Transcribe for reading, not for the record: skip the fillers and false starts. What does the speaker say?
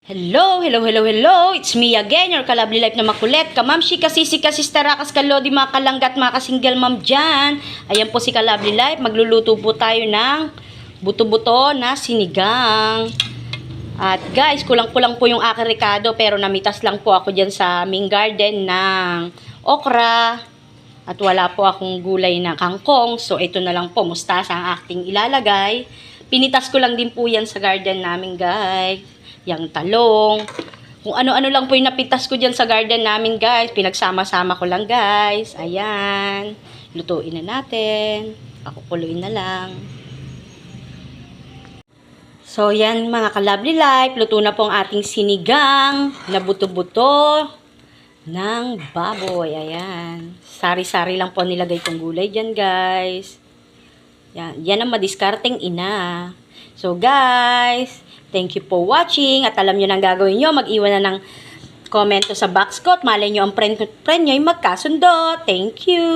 Hello, hello, hello, hello. It's me again, your kalabli life na makulit. Kamamshi, kasisi, kasistarakas, kalodi, mga kalanggat, mga kasingle ma'am dyan. Ayan po si Kalabli Life. Magluluto po tayo ng buto-buto na sinigang. At guys, kulang-kulang po yung aking rekado, pero namitas lang po ako dyan sa aming garden ng okra. At wala po akong gulay na kangkong. So, ito na lang po, mustasa ang aking ilalagay. Pinitas ko lang din po yan sa garden namin, guys. Yang talong. Kung ano-ano lang po yung napitas ko dyan sa garden namin, guys. Pinagsama-sama ko lang, guys. Ayan. Lutuin na natin. Pakukuluin na lang. So, yan mga Kalabli Life. Luto na po ang ating sinigang na buto-buto ng baboy. Ayan. Sari-sari lang po nilagay kong gulay dyan, guys. Yan. Yan ang madiskarteng ina. So, guys, thank you for watching. At alam nyo nang gagawin nyo, mag-iwan na ng komento sa box ko. At malay nyo ang friend nyo yung magkasundo. Thank you.